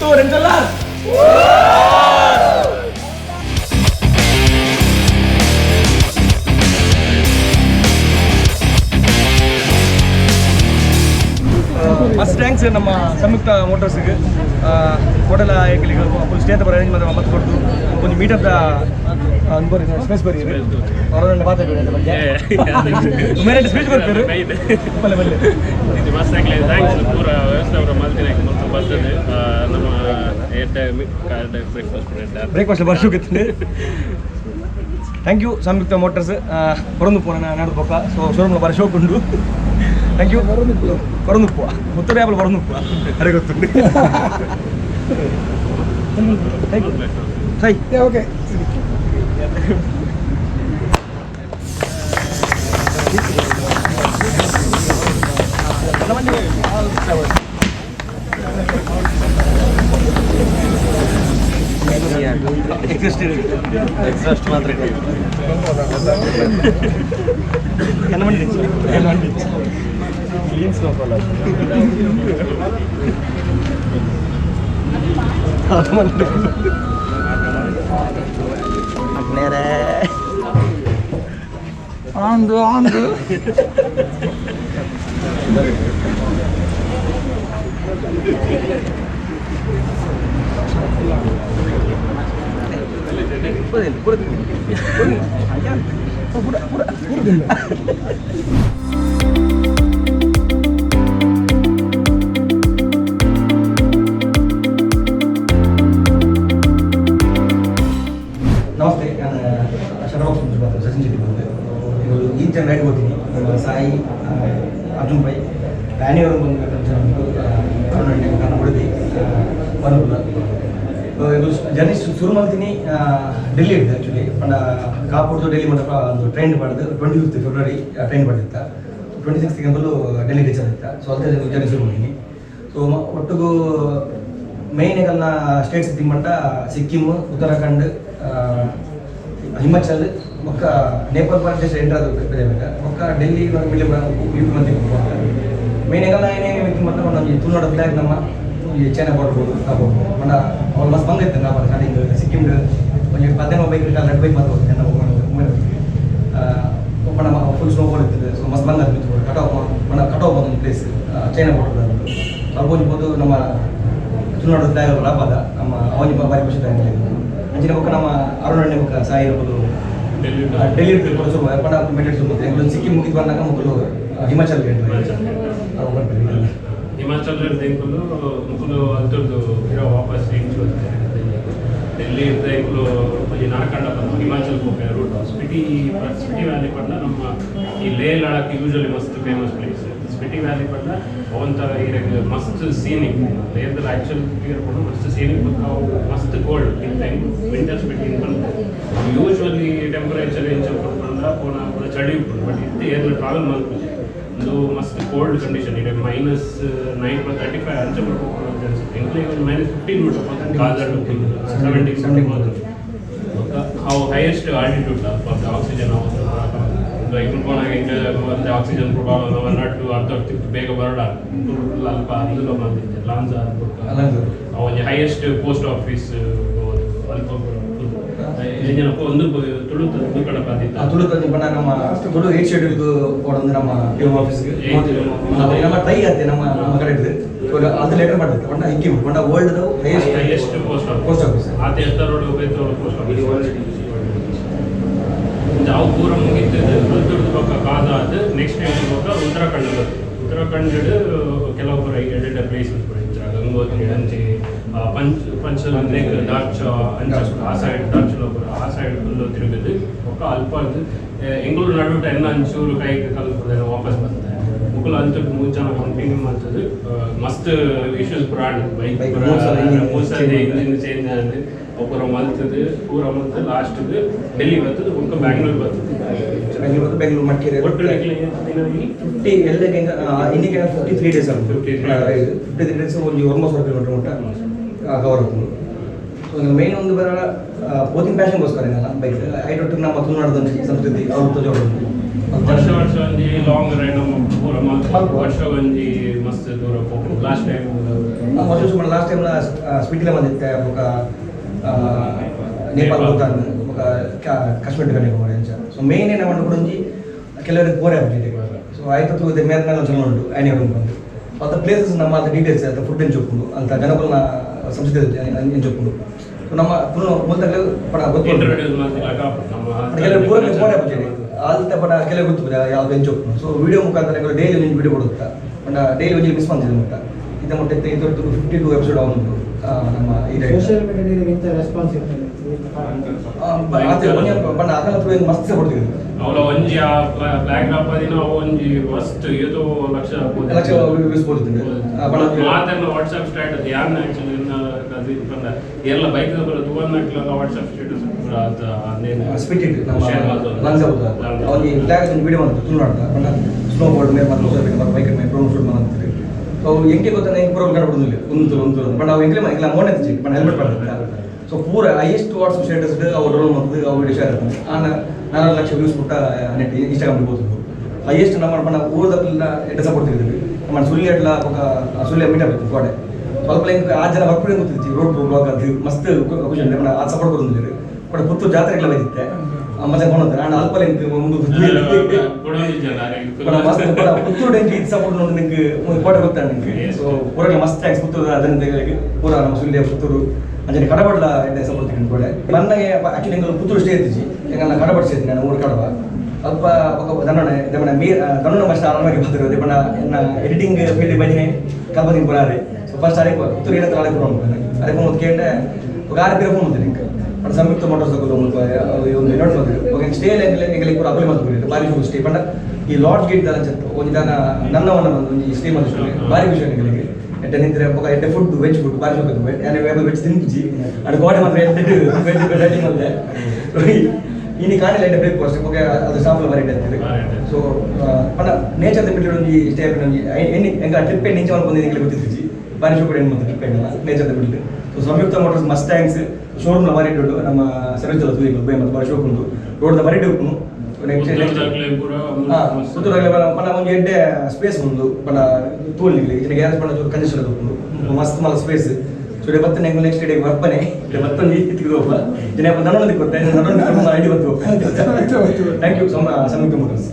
Puttur enjallar. First thanks ನಮ್ಮ ಸಂಯುಕ್ತ ಮೋಟರ್ಸ್ಗೆ hotel ಏಕಲಿಗೆ full stay ಅಂತ arrange ಮಾಡಿ ಮತ್ತೆ ಕೊಟ್ಟು ಒಂದು ಮೀಟಪ್ ಅನ್ಬೋರಿ ಸ್ಪೇಸ್ ಬರೀ ಅವರನ್ನ ಮಾತಾಡೋಣ ಅದ್ರ ಬಗ್ಗೆ ಮೇರೆ ಸ್ಪೀಚ್ ಬರ್ತಾರೆ ಬಲ್ಲೆ ಬಲ್ಲೆ ಇದು ಮಸ್ತ್ ಆಗಲಿ ಥ್ಯಾಂಕ್ಸ್ ಪೂರ ವ್ಯವಸ್ಥೆ ಅವರ ಮಾಲ್ತಿನ ಮತ್ತು ಬರ್ತದೆ ನಮ್ಮ ಬ್ರೇಕ್ಫಾಸ್ಟ್ ಬರ್ಶುಕಿತ್ತು ಥ್ಯಾಂಕ್ ಯು ಸಂಯುಕ್ತ ಮೋಟರ್ಸ್ ಬರೋದು ಪೋನ ನಾಡು ಪಕ್ಕ ಸೊ ಶೋರೂಮ್లో ಬಾರಿ ಶೋಕ್ ಉಂಟು ಥ್ಯಾಂಕ್ ಯು ಬರೋನುಪ್ಪು ಮುತ್ತೂರು ಯಾಪಲ್ ಬರೋನುಪ್ಪು ಅರೆ ಗೊತ್ತುಂಟು ಥ್ಯಾಂಕ್ ಯು ಸೈ ಓಕೆ ಎಕ್ಸಾಸ್ಟ್ ಮಾತ್ರ ಕ್ಲೀನ್ ಸ್ನೋಫಾಲ್ ಅಪ್ಪನೇರೇ ಆಂದು ಆಂದು ನಮಸ್ತೆ ನಾನು ಶರಣಬಾಬು ಸಚಿನ್ ಶೆಟ್ಟಿ ಬಂದೆ ಇವರು ಈ ಜನರಾಗಿ ಹೋಗ್ತೀನಿ ಸಾಯಿ ಅರ್ಜುನ್ ಭಾಯ್ ಡ್ಯಾನಿಯವರು ಬಂದು ಕನ್ನಡ ಹೊಡೆದಿ ಬರಲ್ಲ ಇದು ಜರ್ನಿ ಶುರು ಮಾಡ್ತೀನಿ ಡೆಲ್ಲಿ ಇರ್ತದೆ ಆ್ಯಕ್ಚುಲಿ ಪಂಡ ಕಾಪುರ್ದು ಡೆಲ್ಲಿ ಮಟ್ಟ ಒಂದು ಟ್ರೈನ್ ಮಾಡಿದೆ 25th ಫೆಬ್ರವರಿ ಟ್ರೈನ್ ಮಾಡಿದ್ದ 26th ಗಂಟಲು ಡೆಲ್ಲಿ ರೀಚ್ ಆಗಿತ್ತ ಸೊ ಅದೇ ಜರ್ನಿ ಶುರು ಮಾಡ್ತೀನಿ ಸೊ ಒಟ್ಟಿಗೂ ಮೇನ್ ಈಗೆಲ್ಲ ಸ್ಟೇಟ್ಸ್ ತಿಮ್ಮಂಟ ಸಿಕ್ಕಿಮ್ ಉತ್ತರಾಖಂಡ್ ಹಿಮಾಚಲ್ ಒಕ್ಕ ನೇಪಾಳ ಪ್ರದೇಶ ಎಂಟ್ರಾದ ಬೇರೆ ಒಕ್ಕ ಡೆಲ್ಲಿ ಮಿಲಿಯನ್ ಮಂದಿ ಮೇನ್ ಈಗೆಲ್ಲ ಏನೇನು ವ್ಯಕ್ತಿ ಮಾತ್ರ ಒಂದು ತುಳುನಾಡ ಫ್ಲಾಗ್ ನಮ್ಮ ಈ ಚೈನಾ ಬಾರ್ಡರ್ ಕಾಪುರ್ದು ಮಂಡ ಅವ್ರು ಮಸ್ತ್ ಬಂದೈತೆ ನಾವು ಸ್ಟಾರ್ಟಿಂಗ್ ಸಿಕ್ಕಿಮ್ ಒಂದು 15 ಬೈಕ್ ರೆಡ್ ಬೈಕ್ ಮಾತ್ರ ಹೋಗ್ತೇನೆ ನಾವು ಮಂಡ ಫುಲ್ ಸ್ನೋಫಾಲ್ ಇರ್ತದೆ ಸೊ ಮಸ್ತ್ ಬಂದ ಕಟಾವ್ ಒಂದು ಪ್ಲೇಸ್ ಚೈನಾ ಬಾರ್ಡರ್ ಸ್ವಲ್ಪ ಹೋಗ್ಬೋದು ನಮ್ಮ ತುಳುನಾಡು ಫ್ಲಾಗ್ ರಾಪಾದ ನಮ್ಮ ಅವನಿ ಬಾರಿ ಖುಷಿ ಟೈಮಲ್ಲಿ ಅಂಚಿನ ಪಕ್ಕ ನಮ್ಮ ಅರುಣಣ್ಣೆ ಪಕ್ಕ ಸಾಯಿ ಇರ್ಬೋದು ಡೆಲ್ಲಿ ಇರ್ಬೋದು ಶುರು ಪಂಡ ಮೆಟೆಡ್ ಶುರು ಸಿಕ್ಕಿಮ್ ಮುಗಿದು ಬಂದಾಗ ಮುಕ್ಕಲು ಹಿಮಾಚಲ್ ಹಿಮಾಚಲ್ ಇಂಕಲು ಮುಕ್ಕಲು ಅಂತದ್ದು ಇರೋ ವಾಪಸ್ ಡೆಲ್ಲಿ ಇರ್ತದೆ ಇಂಕಲು కొంచెం ನಡ್ಕಂಡ ಬಂದು ಹಿಮಾಚಲ್ ಹೋಗಿ ರೂಟ್ ಸ್ಪಿಟಿ ವ್ಯಾಲಿ ಪಂಡ ನಮ್ಮ ಈ ಲೇ ಲಡಾಖ್ ಯೂಶಲಿ ಮಸ್ತ್ ಫೇಮಸ್ ಪ್ಲೇಸ್ ಸ್ಪಿಟಿ ವ್ಯಾಲಿ ಪಂಡ ಒಂಥರ ಈಗ ಮಸ್ತ್ ಸೀನಿಕ್ ಲೇದಲ್ಲಿ ಆ್ಯಕ್ಚುಲ್ ಕ್ಲಿಯರ್ ಕೂಡ ಮಸ್ತ್ ಸೀನಿಕ್ ಮಸ್ತ್ cold in time winter Spiti usually temperature ಏನು ಪಂಡ ಪೂರ ಚಳಿ ಉಂಟು ಬಟ್ ಇದು ಏರ್ನ ಟ್ರಾವೆಲ್ ಮಾಡ್ತೀವಿ ಇದು ಮಸ್ತ್ ಕೋಲ್ಡ್ ಕಂಡೀಷನ್ ಇದೆ -9.35 ಅಂಚ ಅನ್ಸುತ್ತೆ -15 70 how highest altitude for the oxygen like ಒಂದು ಆಕ್ಸಿಜನ್ ಪ್ರಾಬ್ಲಮ್ ನಟ್ಟು ಅರ್ಧ ಬೇಗ ಬರೋಣ ಅಲ್ಪ అందులో ಮಂದಿ ಲಾಂಜ ಒಂದು ಹೈಯೆಸ್ಟ್ ಪೋಸ್ಟ್ ಆಫೀಸ್ ಅಲ್ಪ ಏನಪ್ಪ ಒಂದು ತುಳುದು ಕಡೆ ಬಂದಿತ್ತು ತುಳುದು ಬಣ್ಣ ನಮ್ಮ ತುಳು 8 ಶೆಡ್ಯೂಲ್ದು ಕೊಡಂದು ನಮ್ಮ ಪಿಎಂ ಆಫೀಸ್ಗೆ ನಮ್ಮ ಟ್ರೈ ಆಯ್ತು ನಮ್ಮ ಕಡೆ ಇದ್ದು ಅದು ಲೆಟರ್ ಮಾಡಿದ್ದೆ ಬಣ್ಣ ಇಕ್ಕಿ ಬಣ್ಣ ವರ್ಲ್ಡ್ ಹೈಯೆಸ್ಟ್ ಪೋಸ್ಟ್ ಆಫೀಸ್ ಆತ ಎತ್ತರೋಡು ಹೋಯ್ತು ಪೋಸ್ಟ್ ಆಫೀಸ್ ಜಾವು ಪೂರ ಮುಗಿತದೆ ತುಳುದು ಪಕ್ಕ ಕಾದಾದ ನೆಕ್ಸ್ಟ್ ಟೈಮ್ ಹೋಗ ಉತ್ತರಾಖಂಡ್ ಕೆಲವೊಬ್ಬರು ಎರಡೆರಡು ಪ್ಲೇಸಸ್ ಬರೀತಾರೆ ಗಂಗೋತ್ರಿ ಅಂಚೆ ಪಂಚಲಂದ್ರೆ ದಾರ್ಚ ಅಂಚ ಆ ಸೈಡ್ ದಾರ್ಚಲೊಬ್ಬರು ಆ ಸೈಡ್ ಫುಲ್ಲು ತಿರುಗಿದ್ದು ಒಕ್ಕ ಅಲ್ಪ ಎಂಗಳೂರು ನಡುಟ ಎಲ್ಲ ಅಂಚೂರು ಕೈಗೆ ಕಲ್ಪದೆ ವಾಪಸ್ ಬರ್ತಾರೆ ಮುಕ್ಕಲು ಅಂತ 3 ಜನ ಕಂಟಿನ್ಯೂ ಮಾಡ್ತದೆ ಮಸ್ತ್ ಇಶ್ಯೂಸ್ ಬ್ರಾಡ್ ಬೈಕ್ ಮೂಸದೆ ಇಂಜಿನ್ ಚೇಂಜ್ ಆದ್ರೆ ಒಬ್ಬರು ಮಲ್ತದೆ ಪೂರ ಮಲ್ತು ಲಾಸ್ಟ್ದು ಡೆಲ್ಲಿ ಬರ್ತದೆ ಒಕ್ಕ ಬ್ಯಾಂಗ್ಳೂರ್ ಬರ್ತದೆ ಬೆಂಗಳೂರು ಮಡಿಕೇರಿ ಒಟ್ಟು 50 ಎಲ್ಲಕ್ಕೆ ಇನ್ನಿಗೆ 53 ಡೇಸ್ ಆಗುತ್ತೆ 53 ಡೇಸ್ ಒಂದು 900 ಕಿಲೋಮೀಟರ್ ಮಟ್ಟ ಕವರ್ ಆಗ್ತದೆ ಸೊ ಮೇನ್ ಒಂದು ಬರ ಪೋತಿಂಗ್ ಪ್ಯಾಷನ್ಗೋಸ್ಕರ ಏನಲ್ಲ ಬೈಕ್ ಐಟೊಟ್ಟಿಗೆ ನಮ್ಮ ತುಳುನಾಡದ ಸಂಸ್ಕೃತಿ ಅವ್ರ ಜೋಡಿ ವರ್ಷ ಒಂದು ಲಾಂಗ್ ರೈಡ್ ನಮ್ಮ ಪೂರ ವರ್ಷ ಒಂದು ಮಸ್ತ್ ದೂರ ಹೋಗ್ಬೋದು ಲಾಸ್ಟ್ ಟೈಮ್ ವರ್ಷ మన లాస్ట్ టైం స్పీటిలో మంది ఒక నేపాల్ భూತಾನ್ ఒక ಕಾಶ್ಮೀರ ಕಡೆ ಹೋಗೋಣ ಸೊ ಮೇನ್ ಏನಂತ ಗುరించి ಕೆಲವರಿಗೆ ಬೋರ್ ಆಗ್ಬಿಟ್ಟಿದೆ ಸೊ ಆಯ್ತು ತೂದೆ ಮೇಲೆ ಮೇಲೆ ಚೆನ್ನಾಗಿ ಉಂಟು ಆ್ಯನಿ ಬಂದು ಅಂತ ಪ್ಲೇಸಸ್ ನಮ್ಮ ಅಂತ ಡೀಟೇಲ್ಸ್ ಅಂತ ಫುಡ್ ಏನು ಚೊಪ್ಪುಂಡು ಅಂತ ಜನಗಳನ್ನ ಸಂಸ್ಕೃತಿ ಏನು ಚೊಪ್ಪುಂಡು ನಮ್ಮ ಮುಂದೆ ಪಡ ಗೊತ್ತು ಕೆಲವರು ಪೂರಕ್ಕೆ ಬೋರ್ ಆಗ್ಬಿಟ್ಟಿದೆ ಆಲ್ತ ಪಡ ಕೆಲವು ಗೊತ್ತು ಯಾವ್ದು ಏನು ಚೊಪ್ಪು ಸೊ ವಿಡಿಯೋ ಮುಖಾಂತರ ಡೈಲಿ ಒಂದು ವಿಡಿಯೋ ಕೊಡುತ್ತಾ ಪಂಡ ಡೈಲಿ ಒಂದು ಮಿಸ್ ಮಾಡ್ತಿದ್ದೆ ಮುಟ್ಟ ಇದು ಮುಟ್ಟೆ ಇದೊಂದು 52 ಎಪಿಸೋಡ್ ಅವನು ನಮ್ಮ ಈ ಸೋಷಿಯಲ್ ಮೀಡಿಯಾದಲ್ಲಿ ಇಂಥ ರೆಸ್ಪಾನ್ಸ್ ಇರ್ತದೆ ಬಣ್ಣ ಆಗಲ್ಲ ಥ್ರೂ ಮಸ್ತ್ ಕೊಡ್ತೀವಿ ಅವಳ ಒಂಜಿ ಆ ಬ್ಲಾಕ್ ಆಪದಿನ ಒಂಜಿ ಫಸ್ಟ್ ಏತೋ ಲಕ್ಷ ವ್ಯೂಸ್ ಕೊಡ್ತೀನಿ ಮಾತನ್ನ ವಾಟ್ಸ್ಆಪ್ ಸ್ಟೇಟಸ್ ಯಾನ್ ಆಕ್ಚುಲಿ ಅದು ಇಪ್ಪಂದ ಎಲ್ಲ ಬೈಕ್ ಬರೋದು ತೂವನ್ನಕ್ಲ ವಾಟ್ಸ್ಆಪ್ ಸ್ಟೇಟಸ್ ಅದ ನೇನ ಸ್ಪಿಟ್ ಇಟ್ ನಮ್ಮ ಲಂಗ್ಸ್ ಹೌದು ಅವನಿಗೆ ಫ್ಲಾಗ್ ಒಂದು ವಿಡಿಯೋ ಮಾಡ್ತು ತುಳುನಾಡ ಬಣ್ಣ ಸ್ನೋ ಬೋರ್ಡ್ ಮೇಲೆ ಮತ್ತು ಬೈಕ್ ಮೇಲೆ ಡ್ರೋನ್ ಶೂಟ್ ಮಾಡ್ತಾರೆ ಸೊ ಹೆಂಗೆ ಗೊತ್ತಾ ಹೆಂಗೆ ಪೂರ ಕಡ್ಬಿಡುದಿಲ್ಲ ಒಂದು ಬಟ್ ಅವು ಹೆಂಗೆ ಇಲ್ಲ ಅಮೌಂಟ್ ಎತ್ತಿಸಿ ಬಟ್ ಹೆಲ್ಮೆಟ್ ಮಾಡ್ತಾರೆ ಸೊ ಪೂರ ಹೈಯೆಸ್ಟ್ ವಾಟ್ಸಪ್ ಸ್ಟೇಟಸ್ ಅವ್ರು ರೋಲ್ ಮಾಡ್ತದೆ ಅವ್ರು ವಿಡಿಯೋ ಶೇರ್ ಆಗ್ತದೆ 4 ಲಕ್ಷ ವ್ಯೂಸ್ ಕೊಟ್ಟ ನೆಟ್ ಇನ್ಸ್ಟಾಗ್ರಾಮ್ ಹೋಗ್ತದೆ ಹೈಯೆಸ್ಟ್ ನಮ್ಮ ಪಣ ಊರದಲ್ಲ ಎಡ್ಡ ಸಪೋರ್ಟ್ ತೆಗೆದಿದ್ವಿ ನಮ್ಮ ಸುಳ್ಳಿ ಅಡ್ಲ ఒక ಸುಳ್ಳಿ ಮೀಟ್ ಆಗ್ತದೆ ಗೋಡೆ ಸ್ವಲ್ಪ ಹೆಂಗೆ 6 ಜನ ವರ್ಕ್ ಗೊತ್ತಿತ್ತು ರೋಡ್ ಬ್ಲಾಗ್ ಅದು ಮಸ್ತ್ ಖುಷಿ ಅಂದ್ರೆ ಆ ಸಪೋರ್ಟ್ ಕೊಡ್ತಿದ್ರು ಬಟ್ ಪುತ್ತೂರು ಜಾತ್ರೆಗೆಲ್ಲ ಬಂದಿತ್ತೆ ಮಜಾ ಕೊಂಡಂತ ನಾನು ಅಲ್ಪ ಲಿಂಕ್ ಮುಂದೆ ಮಸ್ತ್ ಪುತ್ತೂರು ಡೆಂಕಿ ಇದು ಸಪೋರ್ಟ್ ನೋಡಿ ನಿಂಗೆ ಕೋಟೆ ಗೊತ್ತಾ ನಿಂಗೆ ಸೊ ಪೂರ ಮಸ್ತ್ ಥ್ಯಾಂಕ್ಸ್ ಪುತ್ತೂರು ಅದನ್ನ ಪೂರ ನಮ್ಮ ಸುಳ್ಳಿ ಪುತ್ತೂರು ಅಂಜನೆ ಕಡಬಡ್ಲ ಎಡ್ಡೆ ಸಪೋರ್ಟ್ ತೆಗೆದು ಕೋಡೆ ನನಗೆ ಆಕ್ಚುಲಿ ಹೆಂಗೆ ಪುತ್ತೂರು ಸ್ಟೇ ಇರ್ತಿಜಿ ಹೆಂಗಲ್ಲ ಕಡಬಡ್ ಸೇರಿ ನಾನು ಊರು ಕಡಬ ಅಲ್ಪ ದನ್ನೋಣ ಇದನ್ನ ದನ್ನೋಣ ಮಸ್ತ್ ಆರಾಮಾಗಿ ಬರ್ತಿರೋದು ಬಣ್ಣ ಎಡಿಟಿಂಗ್ ಫೀಲ್ಡ್ ಬಂದಿನಿ ಕಲ್ಪದಿಂಗ್ ಬರಾರೆ ಸೊ ಫಸ್ಟ್ ಅದೇ ಪುತ್ತೂರು ಏನಂತ ಅದೇ ಫೋನ್ ಅದೇ ಫೋನ್ ಕೇಂದ್ರೆ ఒక 6 పేరు ఫోన్ ఉంది ఇంకా మన సంయుక్త మోటార్స్ ಒಂದು ಇನ್ನೊಂದು ಬಂದಿದೆ ఒక ಸ್ಟೇ ಎಂಗಲಿ ಕೂಡ ಅಪ್ಲೈ ಮಾಡ್ಕೊಂಡಿದ್ದೆ ಭಾರಿ ಸ್ಟೇ ಪಂಡ ಈ ಲಾಡ್ಜ್ ಗೇಟ್ ದಾಲ ಅಂತ ಒಂದು ದಾನ ನನ್ನವನ್ನ ಒಂದು ಈ ಸ್ಟೇ ಮಾಡ್ಕೊಂಡು ಭಾರಿ ಖುಷಿ ನನಗೆ ಎಡ್ಡೆ ನಿಂತ್ರೆ ఒక ಎಡ್ಡೆ ಫುಡ್ ವೆಜ್ ಫುಡ್ ಭಾರಿ ಹೋಗುತ್ತೆ ಯಾನೆ ವೆಜ್ ತಿನ್ಪಿಜಿ ಅದು ಗೋಡೆ ಮಾತ್ರ ಎಡ್ಡೆ ವೆಜ್ ರೆಡಿ ಮಾಡಿದೆ ಇನ್ನು ಕಾಣಿಲ್ಲ ಎಡ್ಡೆ ಬ್ರೇಕ್ಫಾಸ್ಟ್ ಓಕೆ ಅದು ಸ್ಟಾಫ್ ಭಾರಿ ಇಡ್ತಾರೆ ಸೊ ಪಂಡ ನೇಚರ್ ಬಿಟ್ಟು ಒಂದು ಸ್ಟೇ ಎಣ್ಣೆ ಹೆಂಗ ಟ್ರಿಪ್ ನಿಂಚೆ ಬಂದಿದ್ದು ಗೊತ್ತಿದ್ದಿಜಿ ಭಾರಿ ಶೋ ಕೂಡ ಏನು ಮಾಡ್ತಾರೆ ಟ್ರಿಪ್ ನೇಚರ್ ಬಿಟ್ಟು ಸೊ ಸಂಯುಕ್ತ ಮೋಟರ್ಸ್ ಮಸ್ತ್ ಥ್ಯಾಂಕ್ಸ್ ಶೋರೂಮ್ ಭಾರಿ ದೊಡ್ಡ ನಮ್ಮ ಸರ್ವಿಸ್ ಎಲ್ಲ ತುದಿ ಬೈ ಮತ್ತು ಭಾರಿ ಶೋಪ್ ಉಂಟು ರೋಡ್ ಭಾರಿ ಉಂಟು ಪುತ್ತೂರಾಗಲೇ ಪಣ ಒಂದು ಎಡ್ಡೆ ಸ್ಪೇಸ್ ಉಂಟು ಪಣ ತೋಲಿಗೆ ಇದನ್ನ ಗ್ಯಾಸ್ ಪಣ ಕಂಜೆಷನ್ ಉಂಟು ಮಸ್ತ್ ಮಲ್ಲ ಸ್ಪೇಸ್ ಸೊ ಡೇ ಬತ್ತನೆ ನೆಕ್ಸ್ಟ್ ಡೇ ಬರ್ಪನೆ ಬತ್ತೊಂದು ಇತ್ತಿಗೆ ಹೋಗ ದಿನ ನನ್ನೊಂದಿಗೆ ಗೊತ್ತಾಯ್ತು ನನ್ನೊಂದಿಗೆ ಐಡಿ ಬಂತು ಥ್ಯಾಂಕ್ ಯು ಸಂಯುಕ್ತ ಮೋಟರ್ಸ್